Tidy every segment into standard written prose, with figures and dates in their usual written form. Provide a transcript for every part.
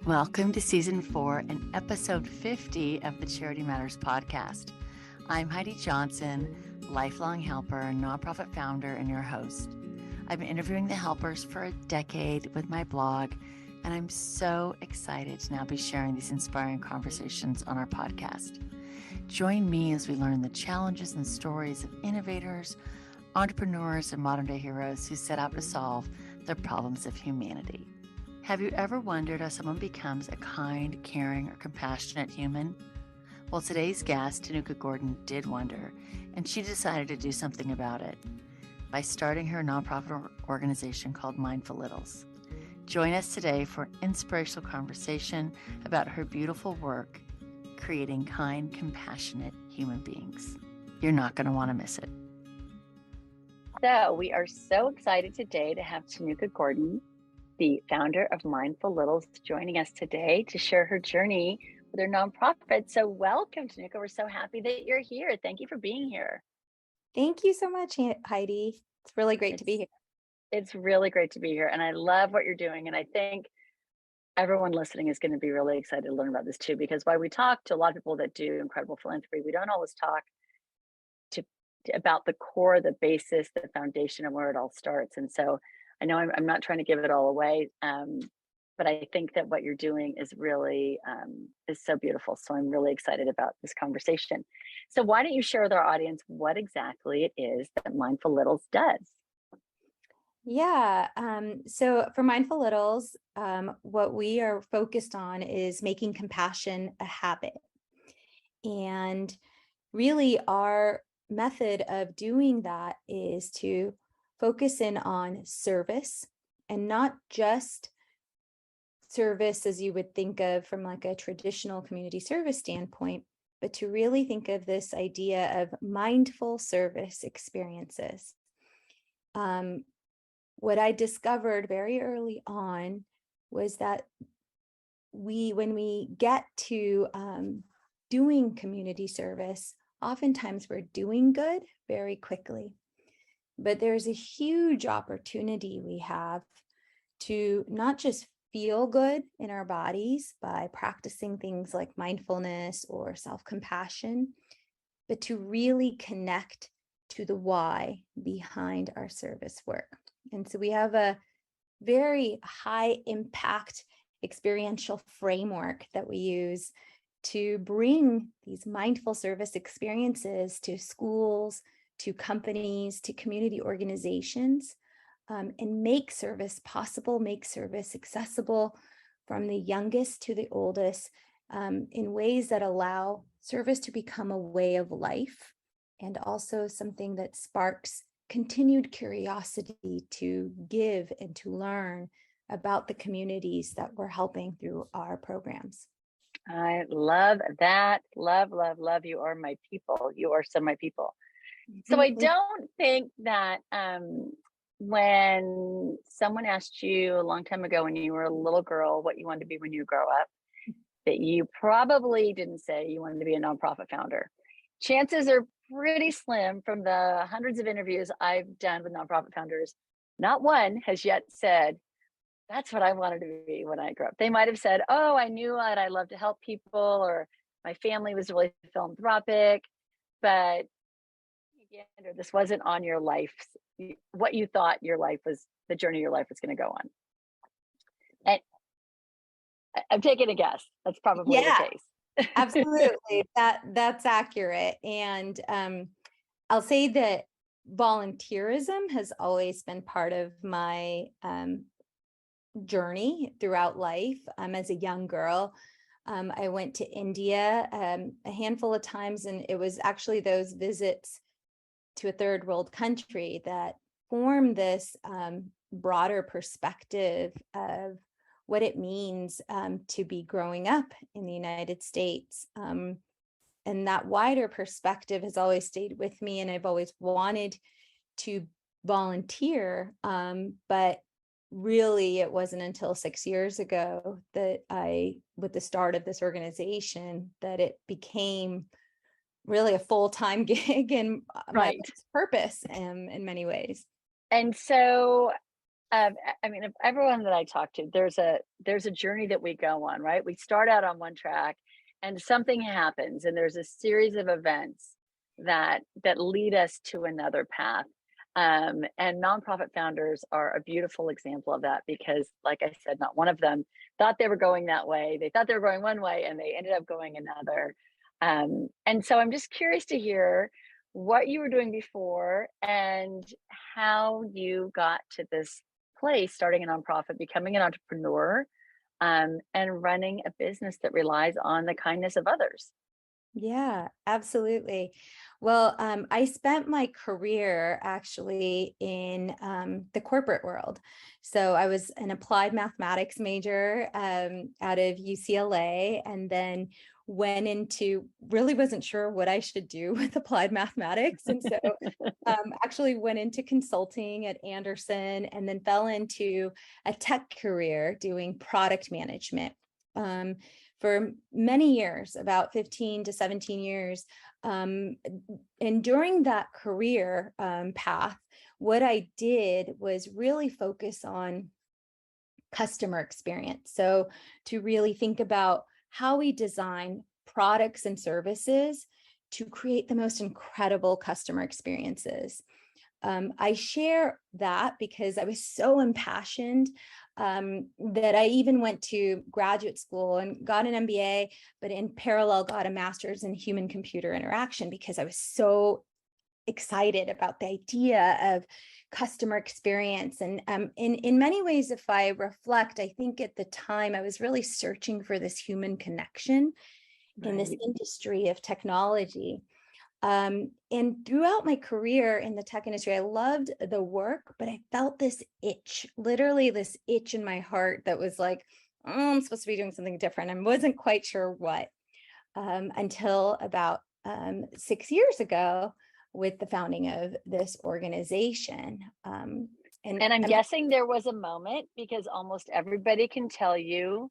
Welcome to Season 4 and Episode 50 of the Charity Matters podcast. I'm Heidi Johnson, lifelong helper, nonprofit founder, and your host. I've been interviewing the helpers for a decade with my blog, and I'm so excited to now be sharing these inspiring conversations on our podcast. Join me as we learn the challenges and stories of innovators, entrepreneurs, and modern-day heroes who set out to solve the problems of humanity. Have you ever wondered how someone becomes a kind, caring, or compassionate human? Well, today's guest, Tanuka Gordon, did wonder, and she decided to do something about it by starting her nonprofit organization called Mindful Littles. Join us today for an inspirational conversation about her beautiful work, creating kind, compassionate human beings. You're not going to want to miss it. So we are so excited today to have Tanuka Gordon, the founder of Mindful Littles, joining us today to share her journey with her nonprofit. So welcome, Tanuka. We're so happy that you're here. Thank you for being here. Thank you so much, Heidi. It's really great to be here. It's really great to be here. And I love what you're doing. And I think everyone listening is going to be really excited to learn about this too, because while we talk to a lot of people that do incredible philanthropy, we don't always talk about the core, the basis, the foundation of where it all starts. And so I know I'm not trying to give it all away, but I think that what you're doing is really is so beautiful. So I'm really excited about this conversation. So why don't you share with our audience what exactly it is that Mindful Littles does? Yeah. So for Mindful Littles, what we are focused on is making compassion a habit. And really our method of doing that is to focus in on service, and not just service as you would think of from like a traditional community service standpoint, but to really think of this idea of mindful service experiences. What I discovered very early on was that when we get to doing community service, oftentimes we're doing good very quickly. But there's a huge opportunity we have to not just feel good in our bodies by practicing things like mindfulness or self-compassion, but to really connect to the why behind our service work. And so we have a very high impact experiential framework that we use to bring these mindful service experiences to schools, to companies, to community organizations, and make service possible, make service accessible from the youngest to the oldest, in ways that allow service to become a way of life, and also something that sparks continued curiosity to give and to learn about the communities that we're helping through our programs. I love that. Love, love, love. You are my people. You are some of my people. So I don't think that when someone asked you a long time ago when you were a little girl what you wanted to be when you grow up, that you probably didn't say you wanted to be a nonprofit founder. Chances are pretty slim from the hundreds of interviews I've done with nonprofit founders, not one has yet said, that's what I wanted to be when I grew up. They might have said, oh, I knew that I love to help people, or my family was really philanthropic, but this wasn't on your life, what you thought your life was, the journey your life was going to go on. And I'm taking a guess. That's probably the case. Absolutely. That's accurate. And I'll say that volunteerism has always been part of my journey throughout life. As a young girl, I went to India a handful of times, and it was actually those visits to a third world country that form this broader perspective of what it means to be growing up in the United States. And that wider perspective has always stayed with me, and I've always wanted to volunteer. But really, it wasn't until 6 years ago that with the start of this organization, that it became really a full-time gig and my purpose in many ways. And so I mean, if everyone that I talk to, there's a journey that we go on, right? We start out on one track, and something happens, and there's a series of events that lead us to another path. And nonprofit founders are a beautiful example of that because, like I said, not one of them thought they were going that way. They thought they were going one way, and they ended up going another. And so I'm just curious to hear what you were doing before and how you got to this place, starting a nonprofit, becoming an entrepreneur, and running a business that relies on the kindness of others. Yeah, absolutely. Well, I spent my career actually in the corporate world. So I was an applied mathematics major out of UCLA, and then went into really wasn't sure what I should do with applied mathematics. And so actually went into consulting at Anderson and then fell into a tech career doing product management. For many years, about 15 to 17 years. And during that career path, what I did was really focus on customer experience. So to really think about how we design products and services to create the most incredible customer experiences. I share that because I was so impassioned that I even went to graduate school and got an MBA, but in parallel got a master's in human computer interaction because I was so excited about the idea of customer experience. And in many ways, if I reflect, I think at the time I was really searching for this human connection in this Right. industry of technology. And throughout my career in the tech industry, I loved the work, but I felt this itch, literally this itch in my heart that was like, oh, I'm supposed to be doing something different. I wasn't quite sure what until about 6 years ago with the founding of this organization. And I'm guessing there was a moment because almost everybody can tell you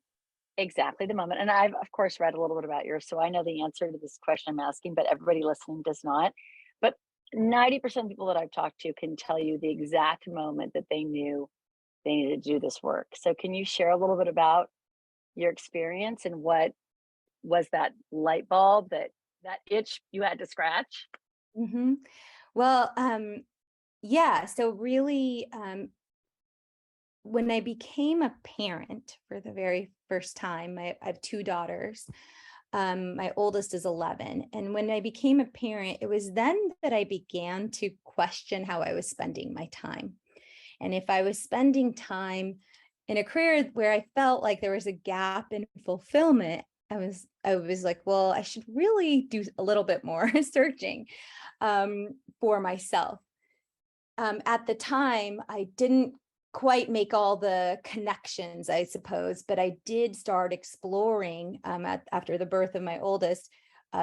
exactly the moment. And I've, of course, read a little bit about yours, so I know the answer to this question I'm asking, but everybody listening does not. But 90% of people that I've talked to can tell you the exact moment that they knew they needed to do this work. So, can you share a little bit about your experience and what was that light bulb, that itch you had to scratch? Mhm. Well, yeah, so really, when I became a parent for the very first time, I have two daughters. My oldest is 11. And when I became a parent, it was then that I began to question how I was spending my time. And if I was spending time in a career where I felt like there was a gap in fulfillment, I was like, well, I should really do a little bit more searching for myself. At the time, I didn't quite make all the connections, I suppose, but I did start exploring after the birth of my oldest,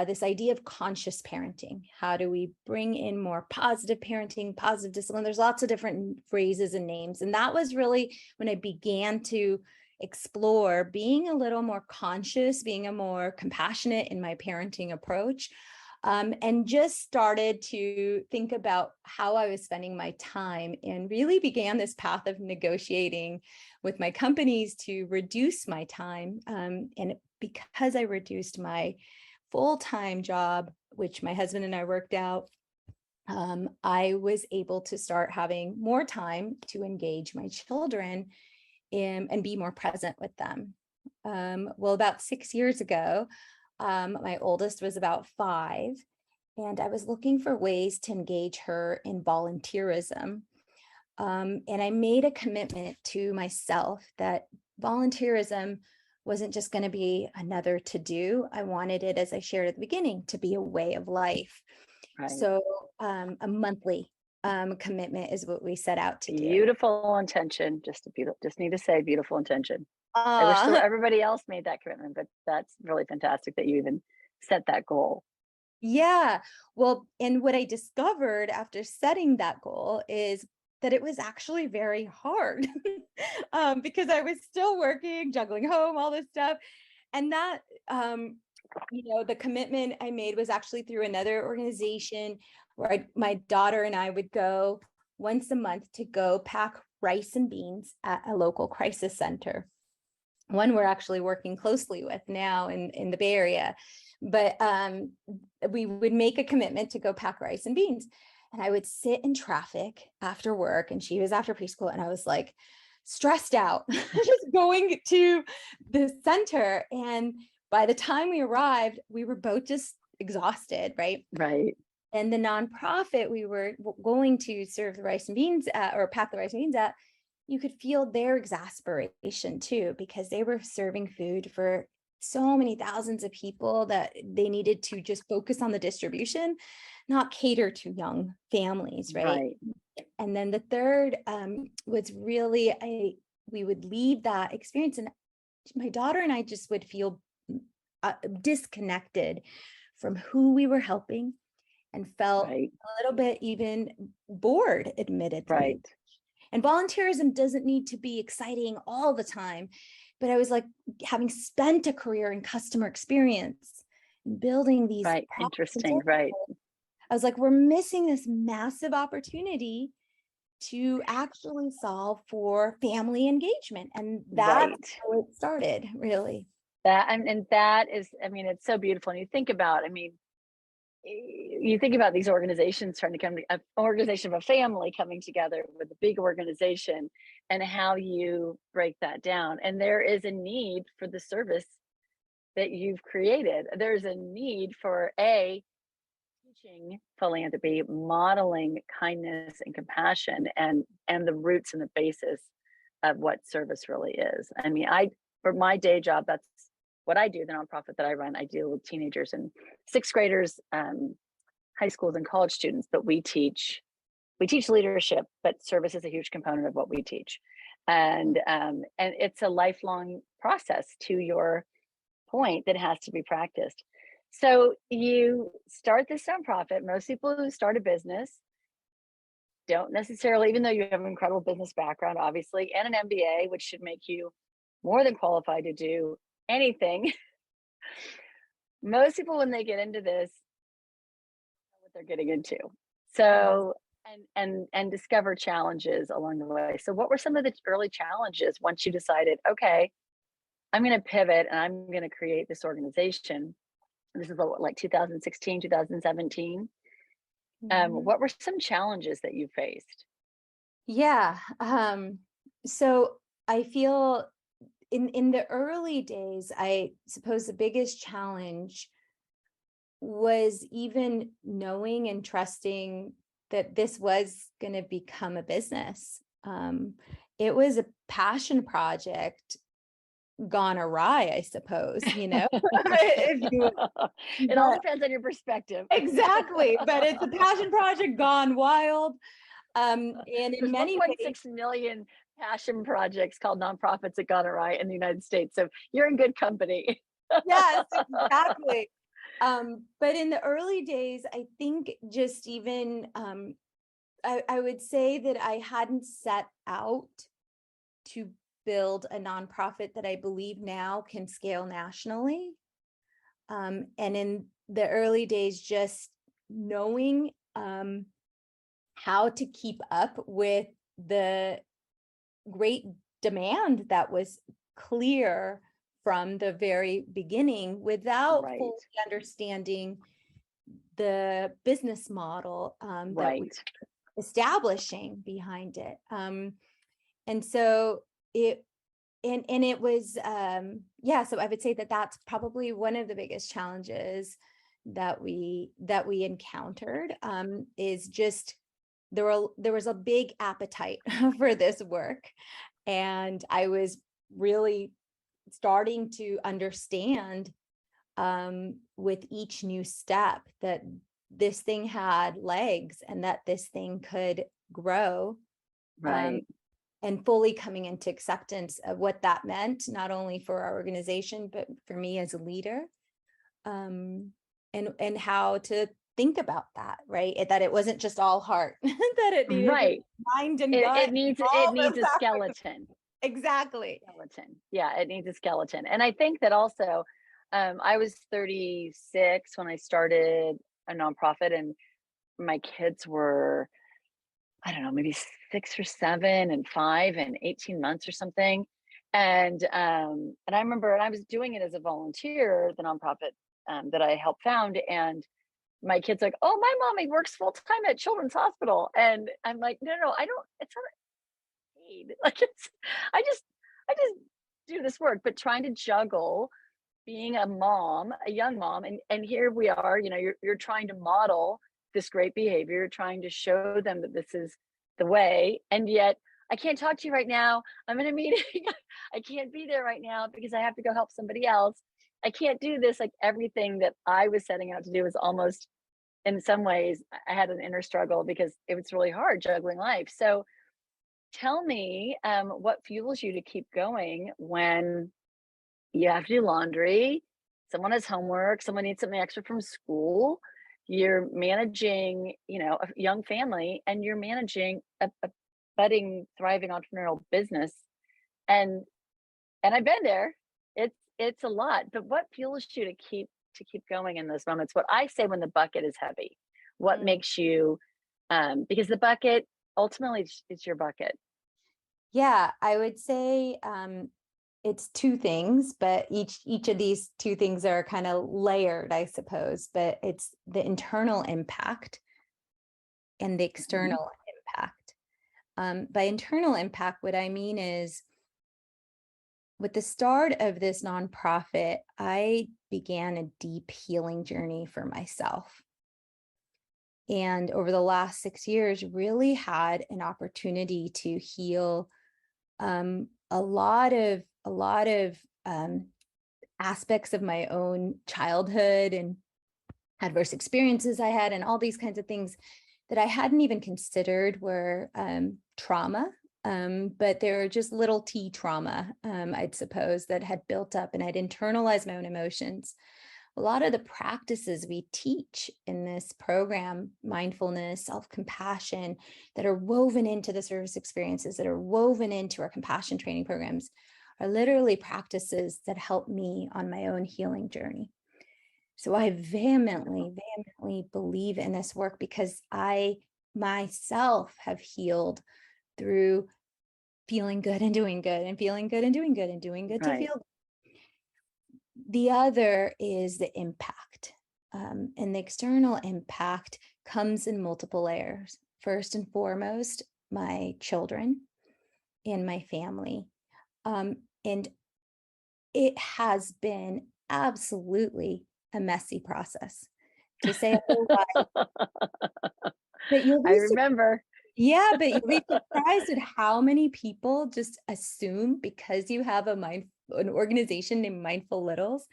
this idea of conscious parenting. How do we bring in more positive parenting, positive discipline? There's lots of different phrases and names. And that was really when I began to explore being a little more conscious, being a more compassionate in my parenting approach. And just started to think about how I was spending my time and really began this path of negotiating with my companies to reduce my time. And because I reduced my full-time job, which my husband and I worked out, I was able to start having more time to engage my children and be more present with them. Well, about 6 years ago, my oldest was about 5, and I was looking for ways to engage her in volunteerism. And I made a commitment to myself that volunteerism wasn't just going to be another to do. I wanted it, as I shared at the beginning, to be a way of life. Right. So a monthly commitment is what we set out to do. Beautiful intention. Just need to say beautiful intention. I wish Uh, everybody else made that commitment, but that's really fantastic that you even set that goal. Yeah. Well, and what I discovered after setting that goal is that it was actually very hard because I was still working, juggling home, all this stuff. And that, the commitment I made was actually through another organization where my daughter and I would go once a month to go pack rice and beans at a local crisis center. One we're actually working closely with now in the Bay Area. But we would make a commitment to go pack rice and beans. And I would sit in traffic after work, and she was after preschool, and I was like stressed out just going to the center. And by the time we arrived, we were both just exhausted, right? Right. And the nonprofit we were going to serve the rice and beans at, or pack the rice and beans at, you could feel their exasperation too, because they were serving food for so many thousands of people that they needed to just focus on the distribution, not cater to young families, right? And then the third was really, we would leave that experience, and my daughter and I just would feel disconnected from who we were helping, and felt a little bit even bored, admittedly. Right. And volunteerism doesn't need to be exciting all the time. But I was like, having spent a career in customer experience, building these. Right. Interesting. Right. I was like, we're missing this massive opportunity to actually solve for family engagement. And that's how it started, really. And that is, I mean, it's so beautiful. And you think about, I mean, you think about these organizations trying to come to an organization of a family coming together with a big organization, and how you break that down. And there is a need for the service that you've created. There's a need for teaching philanthropy, modeling kindness and compassion, and the roots and the basis of what service really is. I mean, for my day job, that's what I do, the nonprofit that I run. I deal with teenagers and sixth graders, high schools and college students, but we teach leadership, but service is a huge component of what we teach. And it's a lifelong process, to your point, that has to be practiced. So you start this nonprofit. Most people who start a business don't necessarily, even though you have an incredible business background, obviously, and an MBA, which should make you more than qualified to do anything. Most people, when they get into this, know what they're getting into. So, and discover challenges along the way. So what were some of the early challenges once you decided, okay, I'm going to pivot and I'm going to create this organization? This is like 2016, 2017. What were some challenges that you faced? Yeah. So I feel in the early days, I suppose the biggest challenge was even knowing and trusting that this was going to become a business. It was a passion project gone awry, I suppose, if you it all depends on your perspective. Exactly. But it's a passion project gone wild. And in many ways, 1.6 million passion projects called nonprofits that got awry in the United States. So you're in good company. Yes, exactly. But in the early days, I think just even I would say that I hadn't set out to build a nonprofit that I believe now can scale nationally. And in the early days, just knowing how to keep up with the great demand that was clear from the very beginning, without fully understanding the business model that we were establishing behind it. And so it was, so I would say that that's probably one of the biggest challenges that we encountered, is just there was a big appetite for this work. And I was really starting to understand with each new step that this thing had legs and that this thing could grow. And fully coming into acceptance of what that meant, not only for our organization, but for me as a leader, and how to think about that, right? That it wasn't just all heart, that it needed mind and gut. It needs a skeleton. Exactly. Skeleton. Yeah, it needs a skeleton. And I think that also, I was 36 when I started a nonprofit, and my kids were I don't know, maybe 6 or 7 and 5 and 18 months or something. And I remember, and I was doing it as a volunteer, the nonprofit that I helped found. And my kid's like, "Oh, my mommy works full time at Children's Hospital," and I'm like, "No, no, I don't. It's not paid. Like it's, I just, I just do this work." But trying to juggle being a mom, a young mom, and here we are. You know, you're trying to model this great behavior, you're trying to show them that this is the way, and yet I can't talk to you right now. I'm in a meeting. I can't be there right now because I have to go help somebody else. I can't do this. Like everything that I was setting out to do was almost, in some ways, I had an inner struggle because it was really hard juggling life. So tell me, what fuels you to keep going when you have to do laundry, someone has homework, someone needs something extra from school, you're managing, you know, a young family, and you're managing a budding, thriving entrepreneurial business. And I've been there. It's a lot, but what fuels you to keep going in those moments? What I say when the bucket is heavy, what Mm. makes you because the bucket ultimately is your bucket. Yeah, I would say it's two things, but each of these two things are kind of layered, I suppose. But it's the internal impact and the Mhm. external impact. By internal impact, what I mean is with the start of this nonprofit, I began a deep healing journey for myself. And over the last 6 years, really had an opportunity to heal a lot of aspects of my own childhood and adverse experiences I had, and all these kinds of things that I hadn't even considered were trauma. But they were just little t trauma, I'd suppose, that had built up, and I'd internalized my own emotions. A lot of the practices we teach in this program, mindfulness, self-compassion, that are woven into the service experiences, that are woven into our compassion training programs, are literally practices that help me on my own healing journey. So I vehemently believe in this work because I myself have healed through feeling good and doing good and feeling good and doing good and doing good to Right. feel. The other is the impact. And the external impact comes in multiple layers. First and foremost, my children and my family. And it has been absolutely a messy process, to say otherwise. But you'll I be remember. Yeah, but you'll be surprised at how many people just assume because you have an organization named Mindful Littles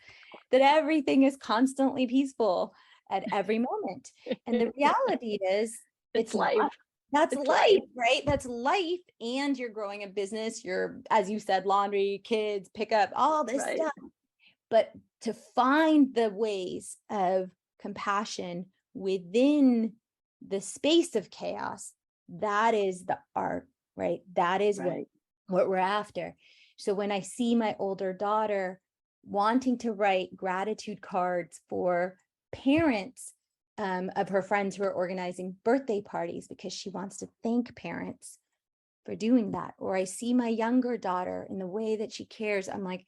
that everything is constantly peaceful at every moment. And the reality is It's it's not. life. That's It's life, life. right? That's life. And you're growing a business, you're, as you said, laundry, kids, pickup, all this Right. stuff. But to find the ways of compassion within the space of chaos, that is the art, right? That is Right. what we're after. So when I see my older daughter wanting to write gratitude cards for parents of her friends who are organizing birthday parties because she wants to thank parents for doing that, or I see my younger daughter in the way that she cares, I'm like,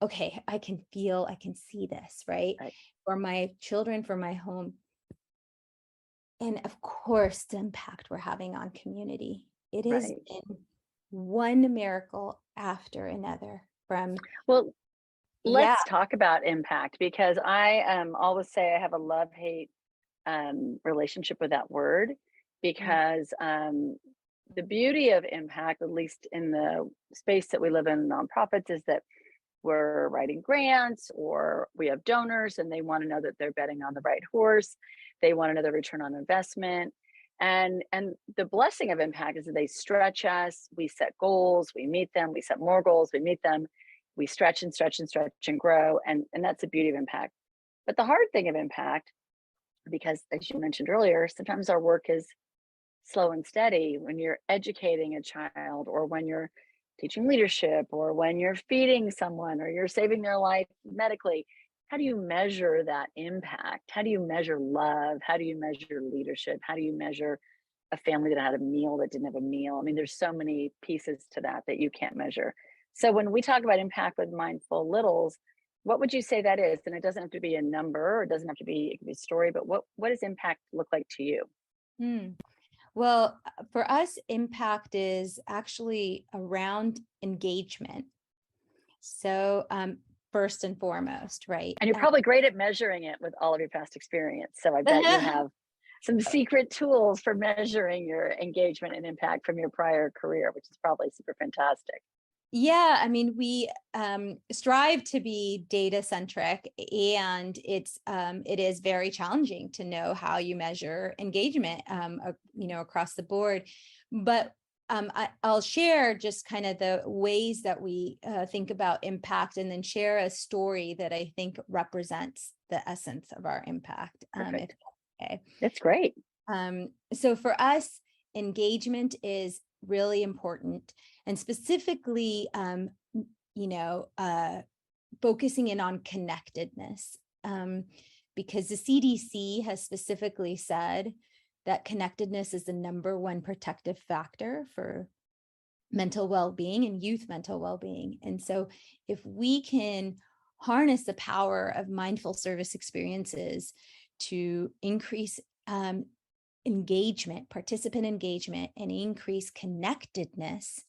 okay, I can see this, right? Right. For my children, for my home. And of course, the impact we're having on community. It has Right. been one miracle after another from, Well, yeah. let's talk about impact because I always say I have a love hate relationship with that word Mm. because the beauty of impact, at least in the space that we live in, nonprofits, is that we're writing grants or we have donors and they want to know that they're betting on the right horse. They want to know the return on investment. And the blessing of impact is that they stretch us. We set goals, we meet them, we set more goals, we meet them, we stretch and stretch and stretch and grow. And that's the beauty of impact. But the hard thing of impact, because as you mentioned earlier, sometimes our work is slow and steady when you're educating a child or when you're teaching leadership or when you're feeding someone or you're saving their life medically. How do you measure that impact? How do you measure love? How do you measure leadership? How do you measure a family that had a meal that didn't have a meal. I mean, there's so many pieces to that that you can't measure. So when we talk about impact with Mindful Littles, what would you say that is? And it doesn't have to be a number, or it doesn't have to be, it can be a story, but what does impact look like to you? Hmm. Well, for us, impact is actually around engagement. So, first and foremost, right? And you're probably great at measuring it with all of your past experience. So I bet you have some secret tools for measuring your engagement and impact from your prior career, which is probably super fantastic. Yeah, I mean, we strive to be data centric, and it is very challenging to know how you measure engagement, across the board. But I'll share just kind of the ways that we think about impact, and then share a story that I think represents the essence of our impact. If Perfect. that's okay. That's great. So for us, engagement is really important, and specifically, focusing in on connectedness, because the CDC has specifically said that connectedness is the number one protective factor for mental well-being and youth mental well-being. And so if we can harness the power of mindful service experiences to increase engagement, participant engagement, and increase connectedness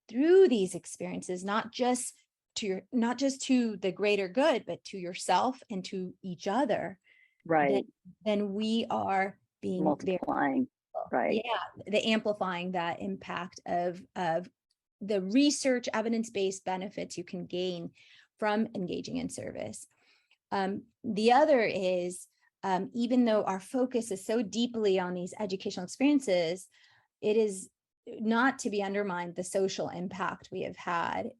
through these experiences, not just to the greater good, but to yourself and to each other, Right. then we are being Multiplying. Right. the amplifying that impact of the research evidence-based benefits you can gain from engaging in service. The other is, even though our focus is so deeply on these educational experiences, it is not to be undermined the social impact we have had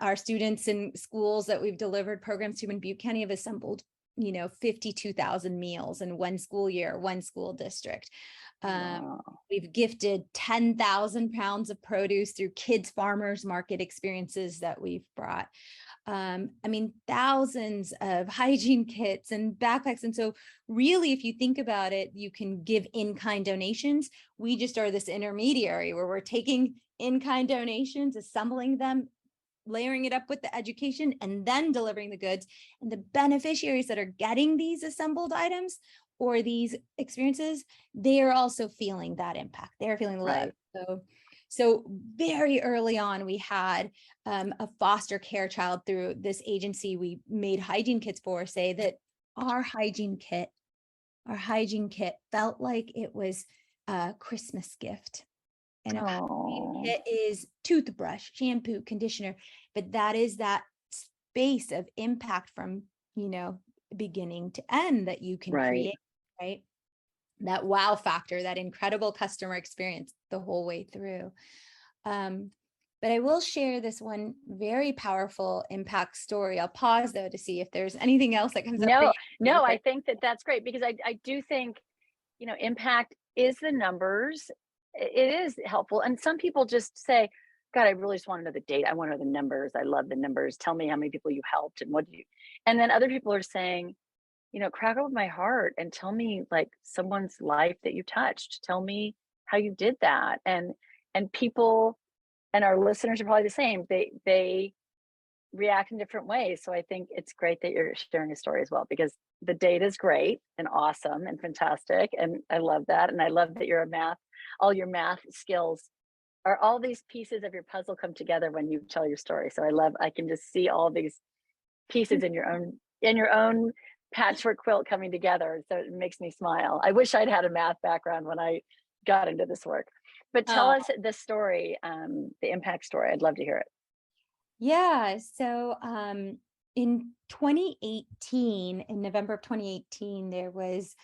our students in schools that we've delivered programs to in Butte County have assembled 52,000 meals in one school year, one school district. Wow. We've gifted 10,000 pounds of produce through kids farmers market experiences that we've brought. Thousands of hygiene kits and backpacks. And so really, if you think about it, you can give in-kind donations. We just are this intermediary where we're taking in-kind donations, assembling them, layering it up with the education, and then delivering the goods. And the beneficiaries that are getting these assembled items or these experiences, they are also feeling that impact. They're feeling the love. Right. So very early on, we had a foster care child through this agency we made hygiene kits for say that our hygiene kit felt like it was a Christmas gift. And a hygiene kit is toothbrush, shampoo, conditioner, but that is that space of impact from, beginning to end that you can create, right? That wow factor, that incredible customer experience the whole way through. But I will share this one very powerful impact story. I'll pause though to see if there's anything else that comes up. No, I think that's great, because I do think, impact is the numbers. It is helpful. And some people just say, God, I really just want to know the data. I want to know the numbers. I love the numbers. Tell me how many people you helped and what do you, and then other people are saying, crack open my heart and tell me like someone's life that you touched. Tell me how you did that. And people, and our listeners are probably the same. They react in different ways. So I think it's great that you're sharing a story as well, because the data is great and awesome and fantastic. And I love that. And I love that all your math skills are all these pieces of your puzzle come together when you tell your story. So I can just see all these pieces in your own patchwork quilt coming together. So it makes me smile. I wish I'd had a math background when I got into this work. But tell us the story, the impact story. I'd love to hear it. Yeah. So in 2018, in November of 2018, there was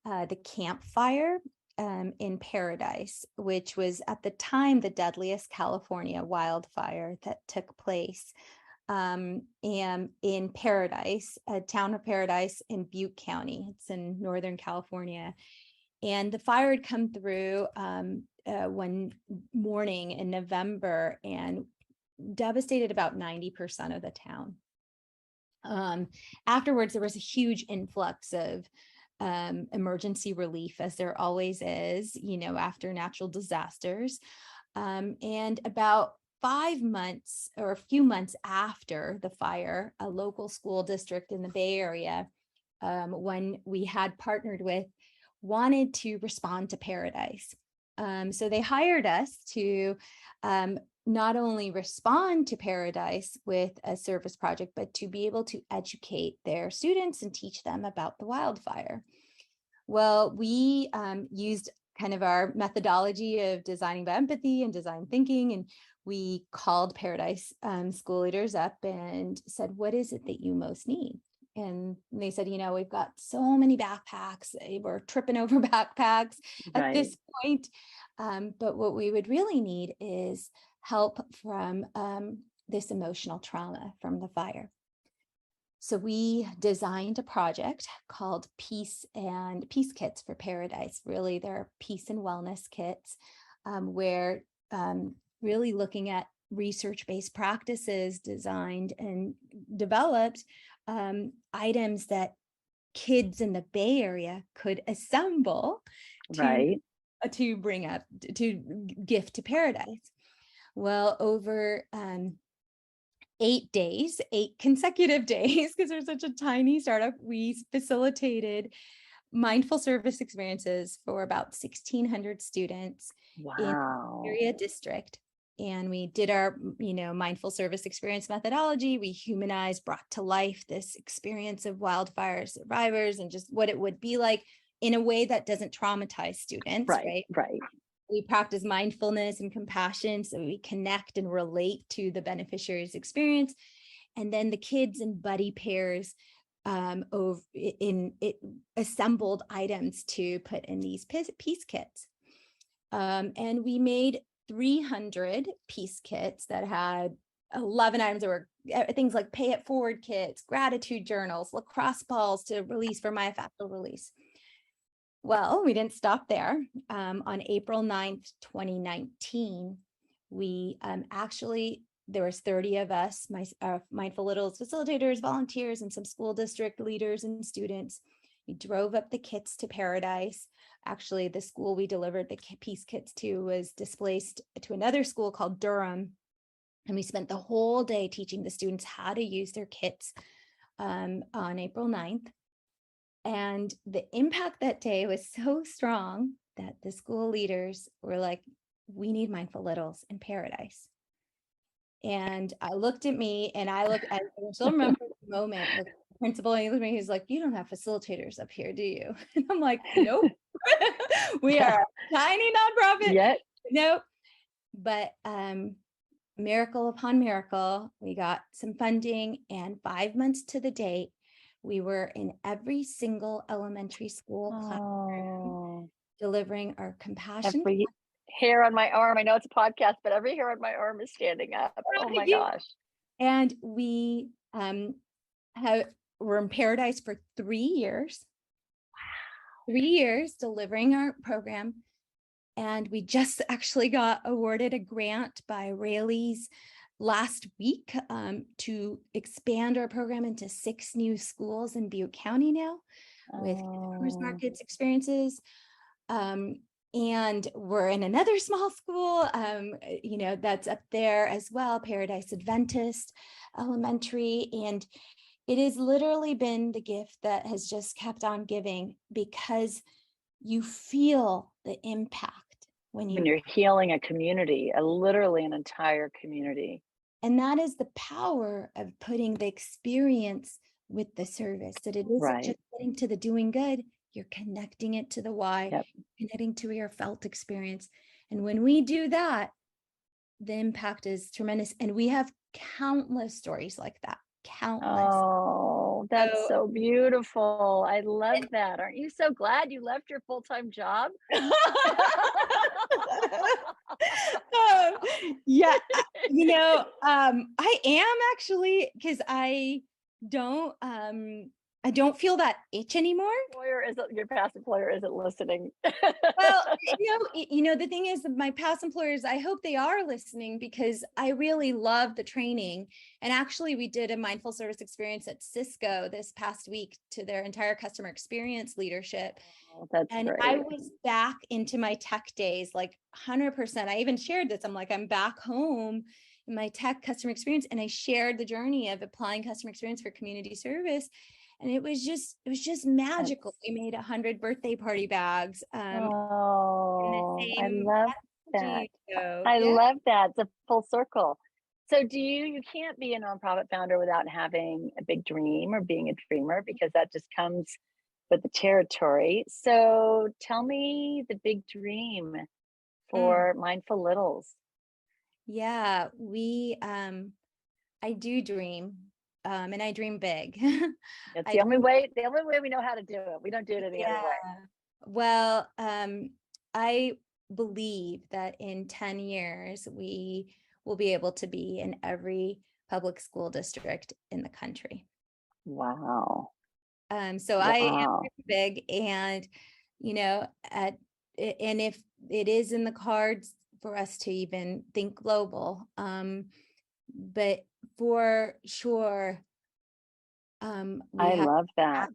the Camp Fire in Paradise, which was at the time the deadliest California wildfire that took place. And in Paradise, a town of Paradise in Butte County. It's in Northern California. And the fire had come through one morning in November and devastated about 90% of the town. Afterwards, there was a huge influx of emergency relief, as there always is, after natural disasters. And about 5 months or a few months after the fire, a local school district in the Bay Area, when we had partnered with, wanted to respond to Paradise. So they hired us to not only respond to Paradise with a service project, but to be able to educate their students and teach them about the wildfire. Well, we used kind of our methodology of designing by empathy and design thinking, and we called Paradise school leaders up and said, what is it that you most need? And they said, we've got so many backpacks. We're tripping over backpacks at this point. But what we would really need is help from this emotional trauma from the fire. So we designed a project called Peace Kits for Paradise. Really, they're peace and wellness kits, where really looking at research-based practices, designed and developed items that kids in the Bay Area could assemble to bring up, to gift to Paradise. Well, over 8 consecutive days, because we're such a tiny startup, we facilitated mindful service experiences for about 1,600 students in the area district. And we did our, mindful service experience methodology. We humanized, brought to life this experience of wildfire survivors and just what it would be like in a way that doesn't traumatize students, right? We practice mindfulness and compassion so we connect and relate to the beneficiary's experience. And then the kids in buddy pairs assembled items to put in these peace kits. And we made 300 peace kits that had 11 items that were things like pay it forward kits, gratitude journals, lacrosse balls to release for myofascial release. Well, we didn't stop there. On April 9th, 2019, we there was 30 of us, Mindful Littles facilitators, volunteers, and some school district leaders and students. We drove up the kits to Paradise. Actually, the school we delivered the peace kits to was displaced to another school called Durham. And we spent the whole day teaching the students how to use their kits on April 9th. And the impact that day was so strong that the school leaders were like, we need Mindful Littles in Paradise. And I looked at me and I still remember the moment, the principal, and he looked at me, he's like, you don't have facilitators up here, do you? And I'm like, nope. We are a tiny nonprofit. Nope. But miracle upon miracle, we got some funding, and 5 months to the date, we were in every single elementary school classroom delivering our compassion. Every hair on my arm, I know it's a podcast, but every hair on my arm is standing up. Oh my gosh. And we were in Paradise for 3 years. Wow. 3 years delivering our program. And we just actually got awarded a grant by Raley's last week to expand our program into 6 new schools in Butte County now with farmers markets experiences. And we're in another small school, that's up there as well, Paradise Adventist Elementary. And it has literally been the gift that has just kept on giving, because you feel the impact when you're healing a community, literally an entire community. And that is the power of putting the experience with the service, that it isn't just getting to the doing good, you're connecting it to the why, connecting to your felt experience. And when we do that, the impact is tremendous. And we have countless stories like that. Countless. Oh, that's so beautiful. I love that. Aren't you so glad you left your full-time job? Yeah, I am actually, because I don't I don't feel that itch anymore. Your past employer isn't listening. Well, the thing is that my past employers, I hope they are listening, because I really love the training. And actually, we did a mindful service experience at Cisco this past week to their entire customer experience leadership. Oh, that's and great. I was back into my tech days, like 100%. I even shared this. I'm like, I'm back home in my tech customer experience. And I shared the journey of applying customer experience for community service. And it was just magical. We made 100 birthday party bags. Oh, I love that. So, I yeah. love that. It's a full circle. So you can't be a nonprofit founder without having a big dream or being a dreamer, because that just comes with the territory. So tell me the big dream for Mindful Littles. Yeah, I do dream, and I dream big. It's the only way we know how to do it. We don't do it any other way. Well, I believe that in 10 years, we will be able to be in every public school district in the country. Wow. So I am big, and, and if it is in the cards for us to even think global, but for sure, we have love that.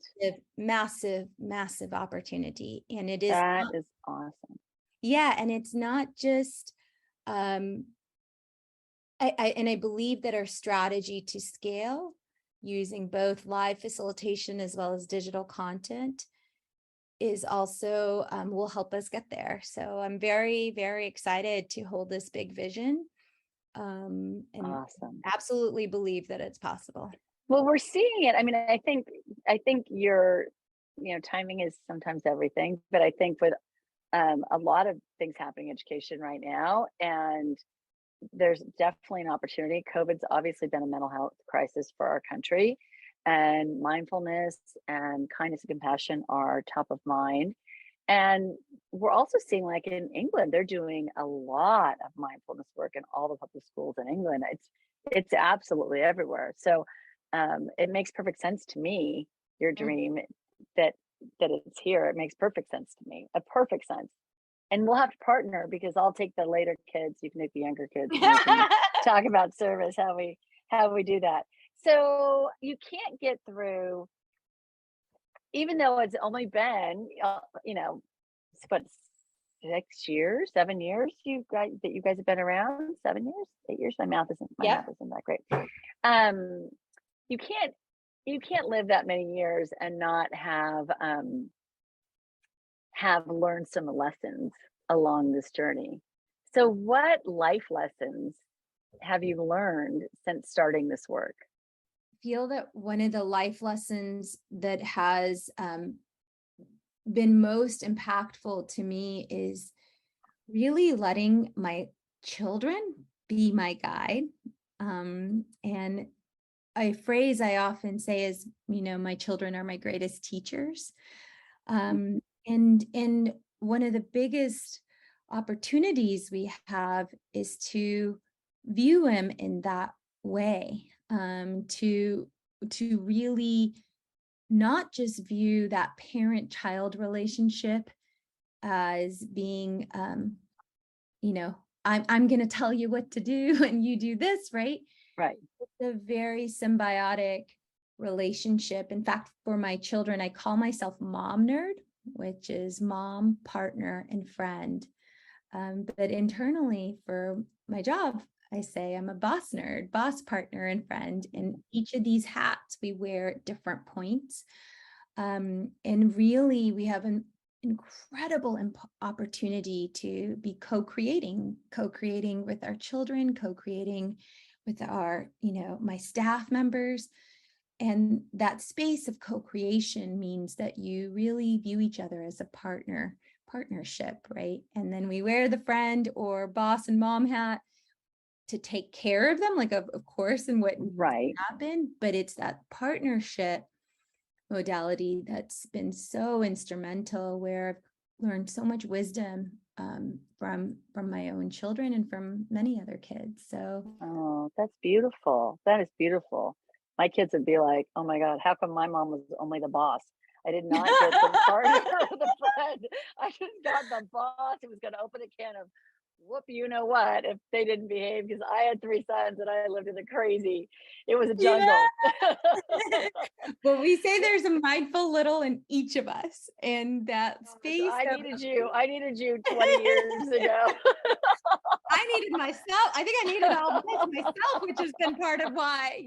massive opportunity, and it is that is awesome. Yeah, and it's not just I believe that our strategy to scale using both live facilitation as well as digital content is also will help us get there. So I'm very, very excited to hold this big vision, and awesome. Absolutely believe that it's possible. Well, we're seeing it. I mean, I think your, timing is sometimes everything, but I think with a lot of things happening in education right now, and there's definitely an opportunity. COVID's obviously been a mental health crisis for our country, and mindfulness and kindness and compassion are top of mind. And we're also seeing, like in England, they're doing a lot of mindfulness work in all the public schools in England. It's absolutely everywhere. So it makes perfect sense to me, your dream, that it's here. It makes perfect sense to me, a perfect sense. And we'll have to partner, because I'll take the later kids, you can take the younger kids, and we can talk about service, how we do that. So you can't get through, even though it's only been, what, 7 years you guys have been around? 7 years, 8 years? My math isn't that great. You can't live that many years and not have learned some lessons along this journey. So what life lessons have you learned since starting this work? I feel that one of the life lessons that has been most impactful to me is really letting my children be my guide. And a phrase I often say is, my children are my greatest teachers. And one of the biggest opportunities we have is to view them in that way, to really not just view that parent-child relationship as being, I'm going to tell you what to do and you do this, right? Right. It's a very symbiotic relationship. In fact, for my children, I call myself mom nerd, which is mom, partner, and friend. But internally for my job, I say I'm a boss nerd, boss, partner, and friend. And each of these hats we wear at different points. And really, we have an incredible opportunity to be co-creating with our children, co-creating with our, my staff members. And that space of co-creation means that you really view each other as a partnership, right? And then we wear the friend or boss and mom hat to take care of them, like of course, and what happened, but it's that partnership modality that's been so instrumental, where I've learned so much wisdom from my own children and from many other kids. So that's beautiful. That is beautiful. my kids would be like, oh my God, how come my mom was only the boss? I did not get the partner or the friend. I just got the boss who was going to open a can of whoop, you know what, if they didn't behave, because I had 3 sons and I lived in the crazy, it was a Yeah. jungle. Well, we say there's a mindful little in each of us, and that space I of needed you 20 years ago. I needed myself. I think I needed all this myself, which has been part of why,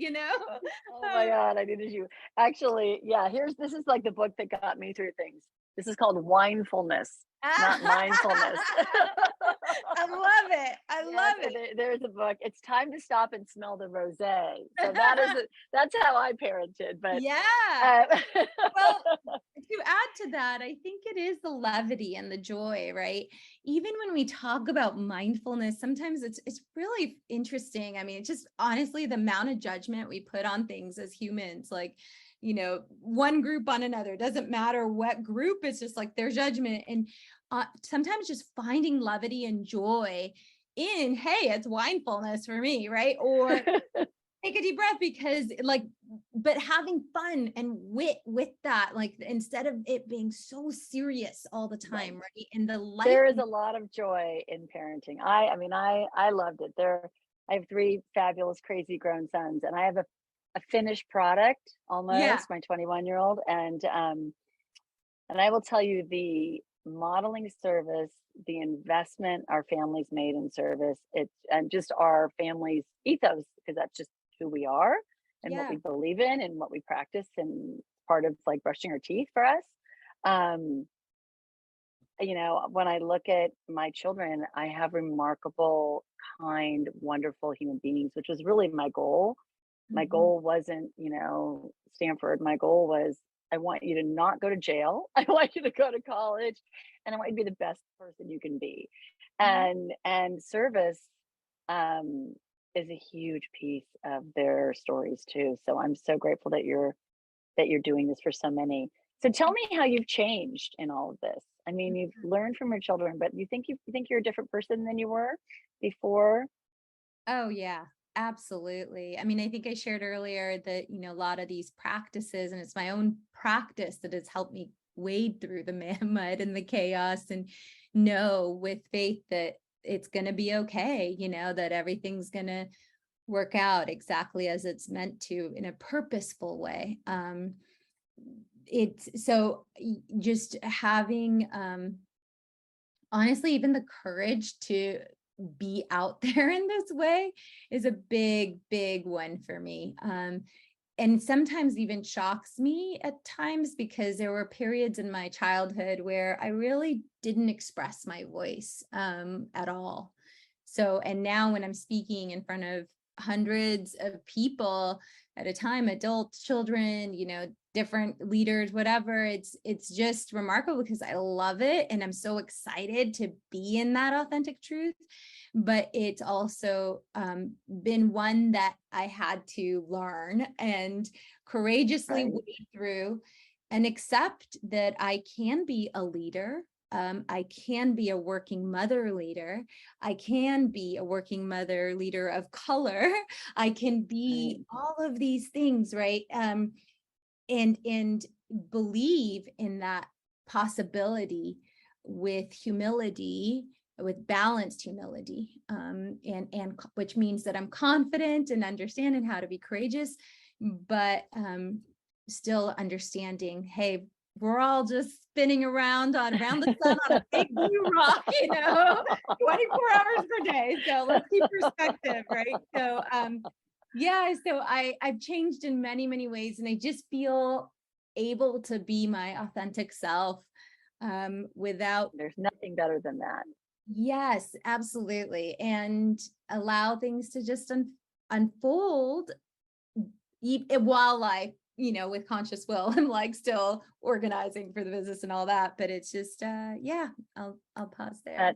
Oh my God, I needed you. Actually, yeah, this is like the book that got me through things. This is called Winefulness, not mindfulness. I love it. I Yes, love and it. there's a book. It's time to stop and smell the rosé. So that's how I parented. But Yeah. uh, Well, to add to that, I think it is the levity and the joy, right? Even when we talk about mindfulness, sometimes it's really interesting. I mean, it's just honestly the amount of judgment we put on things as humans, like, one group on another, doesn't matter what group, it's just like their judgment. And sometimes just finding levity and joy in, hey, it's mindfulness for me, right? Or take a deep breath, because but having fun and wit with that, like instead of it being so serious all the time, right? And the light. There is a lot of joy in parenting. I mean, I loved it. I have 3 fabulous, crazy grown sons, and I have a finished product almost, my 21-year-old. And I will tell you, the modeling service, the investment our families made in service, and just our family's ethos, because that's just who we are and what we believe in and what we practice, and part of like brushing our teeth for us. Um, when I look at my children, I have remarkable, kind, wonderful human beings, which was really my goal. My goal wasn't, Stanford. My goal was, I want you to not go to jail. I want you to go to college, and I want you to be the best person you can be. And service is a huge piece of their stories too. So I'm so grateful that you're doing this for so many. So tell me how you've changed in all of this. I mean, you've learned from your children, but you think you're a different person than you were before? Oh, yeah, absolutely. I mean, I think I shared earlier that, a lot of these practices, and it's my own practice that has helped me wade through the mud and the chaos, and know with faith that it's going to be okay, that everything's going to work out exactly as it's meant to, in a purposeful way. It's so just having, honestly, even the courage to be out there in this way is a big, big one for me. And sometimes even shocks me at times, because there were periods in my childhood where I really didn't express my voice at all. So, and now when I'm speaking in front of hundreds of people at a time, adults, children, different leaders, whatever, it's just remarkable, because I love it and I'm so excited to be in that authentic truth. But it's also been one that I had to learn and courageously wade through, and accept that I can be a leader. I can be a working mother leader. I can be a working mother leader of color. I can be all of these things, right? And believe in that possibility with humility, with balanced humility, and which means that I'm confident and understanding how to be courageous, but still understanding, hey, we're all just spinning around the sun on a big blue rock, 24 hours per day. So let's keep perspective, right? So so I've changed in many, many ways, and I just feel able to be my authentic self without. There's nothing better than that. Yes, absolutely. And allow things to just unfold while I, with conscious will, I'm like still organizing for the business and all that. But it's just, I'll pause there.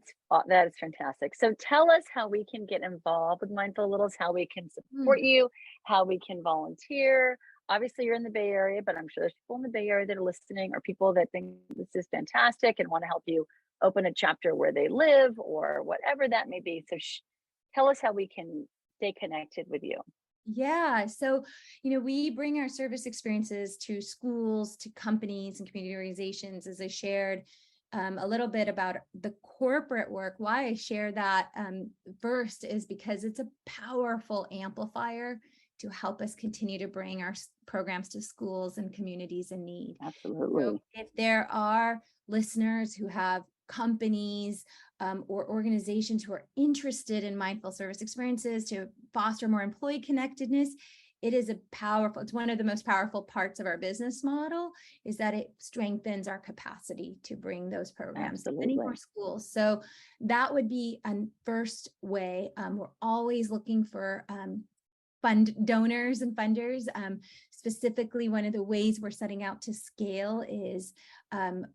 That is fantastic. So tell us how we can get involved with Mindful Littles, how we can support you, how we can volunteer. Obviously, you're in the Bay Area, but I'm sure there's people in the Bay Area that are listening, or people that think this is fantastic and want to help you open a chapter where they live, or whatever that may be. So tell us how we can stay connected with you. Yeah. So, we bring our service experiences to schools, to companies and community organizations. As I shared a little bit about the corporate work, why I share that first is because it's a powerful amplifier to help us continue to bring our programs to schools and communities in need. Absolutely. So if there are listeners who have companies or organizations who are interested in mindful service experiences to foster more employee connectedness, it's one of the most powerful parts of our business model, is that it strengthens our capacity to bring those programs to many more schools. So that would be a first way. We're always looking for fund donors and funders. Specifically, one of the ways we're setting out to scale is going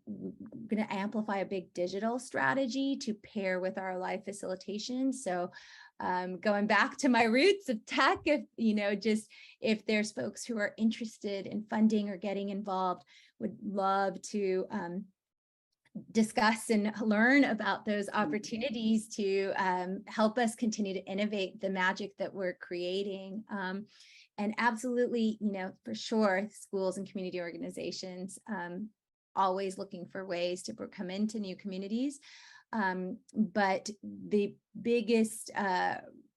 to amplify a big digital strategy to pair with our live facilitation. So going back to my roots of tech, if there's folks who are interested in funding or getting involved, would love to discuss and learn about those opportunities to help us continue to innovate the magic that we're creating. And absolutely, for sure, schools and community organizations always looking for ways to come into new communities. But the biggest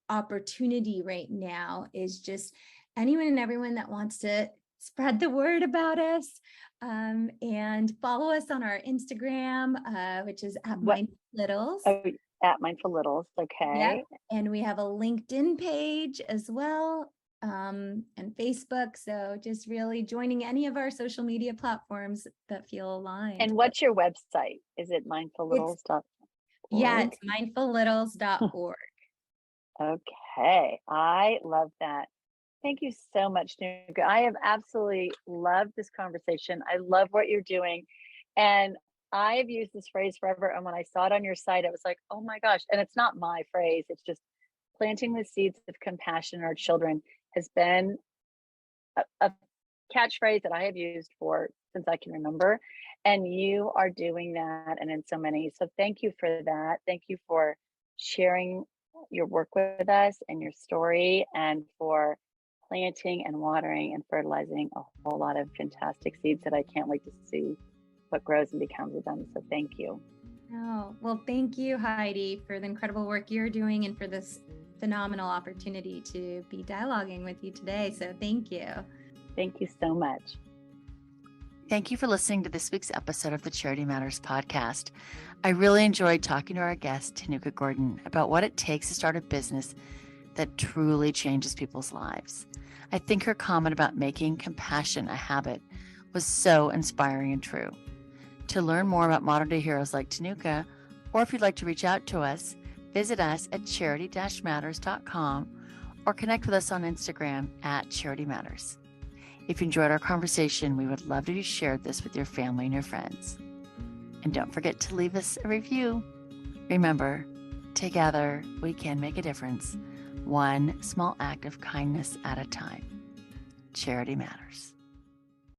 opportunity right now is just anyone and everyone that wants to spread the word about us, and follow us on our Instagram, which is at Mindful Littles. Oh, at Mindful Littles. Okay. Yep. And we have a LinkedIn page as well, and Facebook. So just really joining any of our social media platforms that feel aligned. And what's your website? Is it mindfullittles.org? Yeah, it's mindfullittles.org. Okay. I love that. Thank you so much, Tanuka. I have absolutely loved this conversation. I love what you're doing. And I have used this phrase forever. And when I saw it on your site, I was like, oh my gosh. And it's not my phrase. It's just planting the seeds of compassion in our children has been a catchphrase that I have used since I can remember. And you are doing that, and in so many. So thank you for that. Thank you for sharing your work with us and your story, and for planting and watering and fertilizing a whole lot of fantastic seeds that I can't wait to see what grows and becomes of them. So thank you. Oh, well, thank you, Heidi, for the incredible work you're doing and for this phenomenal opportunity to be dialoguing with you today. So thank you. Thank you so much. Thank you for listening to this week's episode of the Charity Matters podcast. I really enjoyed talking to our guest, Tanuka Gordon, about what it takes to start a business that truly changes people's lives. I think her comment about making compassion a habit was so inspiring and true. To learn more about modern day heroes like Tanuka, or if you'd like to reach out to us, visit us at charity-matters.com or connect with us on Instagram at Charity Matters. If you enjoyed our conversation, we would love if you shared this with your family and your friends. And don't forget to leave us a review. Remember, together we can make a difference, one small act of kindness at a time. Charity Matters.